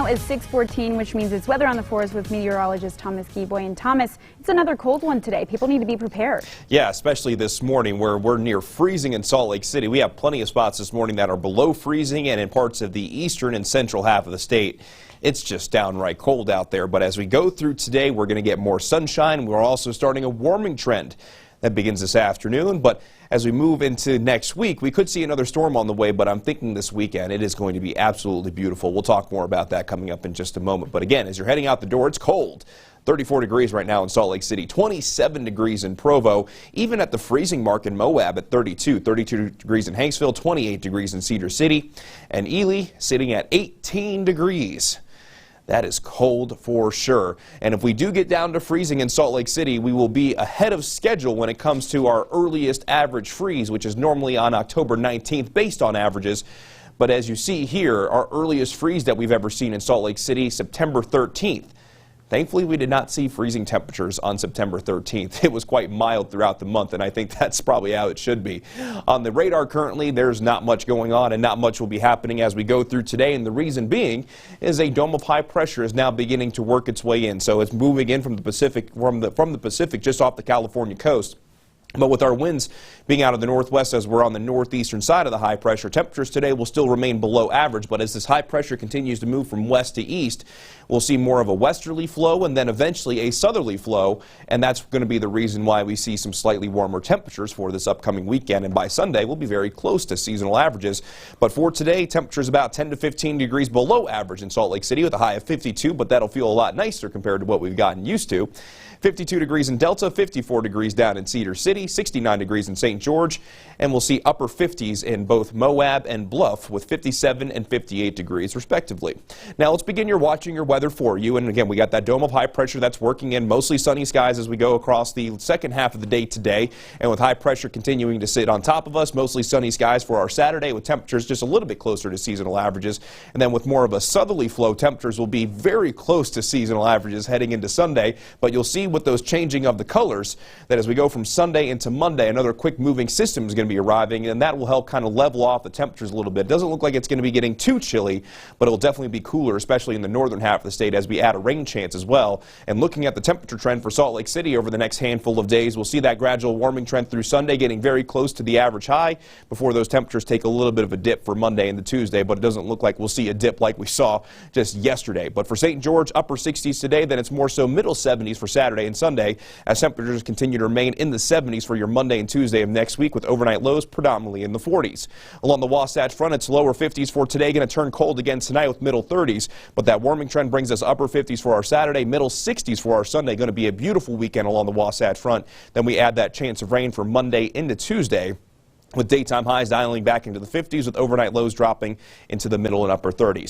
now is 6:14, which means it's weather on the fours with meteorologist Thomas Geboy. And Thomas, it's another cold one today. People need to be prepared. Yeah, especially this morning where we're near freezing in Salt Lake City. We have plenty of spots this morning that are below freezing, and in parts of the eastern and central half of the state, it's just downright cold out there. But as we go through today, we're going to get more sunshine. We're also starting a warming trend that begins this afternoon. But as we move into next week, we could see another storm on the way, but I'm thinking this weekend it is going to be absolutely beautiful. We'll talk more about that coming up in just a moment. But again, as you're heading out the door, it's cold. 34 degrees right now in Salt Lake City, 27 degrees in Provo, even at the freezing mark in Moab at 32 degrees in Hanksville, 28 degrees in Cedar City, and Ely sitting at 18 degrees. That is cold for sure. And if we do get down to freezing in Salt Lake City, we will be ahead of schedule when it comes to our earliest average freeze, which is normally on October 19th based on averages. But as you see here, our earliest freeze that we've ever seen in Salt Lake City, September 13th. Thankfully, we did not see freezing temperatures on September 13th. It was quite mild throughout the month, and I think that's probably how it should be. On the radar currently, there's not much going on, and not much will be happening as we go through today, and the reason being is a dome of high pressure is now beginning to work its way in. So it's moving in from the Pacific, just off the California coast. But with our winds being out of the northwest as we're on the northeastern side of the high pressure, temperatures today will still remain below average. But as this high pressure continues to move from west to east, we'll see more of a westerly flow and then eventually a southerly flow. And that's going to be the reason why we see some slightly warmer temperatures for this upcoming weekend. And by Sunday, we'll be very close to seasonal averages. But for today, temperatures about 10 to 15 degrees below average in Salt Lake City with a high of 52. But that'll feel a lot nicer compared to what we've gotten used to. 52 degrees in Delta, 54 degrees down in Cedar City, 69 degrees in St. George, and we'll see upper 50s in both Moab and Bluff with 57 and 58 degrees respectively. Now let's begin watching your weather for you. And again, we got that dome of high pressure that's working in mostly sunny skies as we go across the second half of the day today. And with high pressure continuing to sit on top of us, mostly sunny skies for our Saturday with temperatures just a little bit closer to seasonal averages. And then with more of a southerly flow, temperatures will be very close to seasonal averages heading into Sunday. But you'll see with those changing of the colors that as we go from Sunday into Monday, another quick moving system is going to be arriving, and that will help kind of level off the temperatures a little bit. It doesn't look like it's going to be getting too chilly, but it'll definitely be cooler, especially in the northern half of the state as we add a rain chance as well. And looking at the temperature trend for Salt Lake City over the next handful of days, we'll see that gradual warming trend through Sunday getting very close to the average high before those temperatures take a little bit of a dip for Monday and the Tuesday, but it doesn't look like we'll see a dip like we saw just yesterday. But for St. George, upper 60s today, then it's more so middle 70s for Saturday and Sunday, as temperatures continue to remain in the 70s for your Monday and Tuesday of next week with overnight lows predominantly in the 40s. Along the Wasatch Front, it's lower 50s for today, going to turn cold again tonight with middle 30s, but that warming trend brings us upper 50s for our Saturday, middle 60s for our Sunday. Going to be a beautiful weekend along the Wasatch Front. Then we add that chance of rain for Monday into Tuesday, with daytime highs dialing back into the 50s with overnight lows dropping into the middle and upper 30s.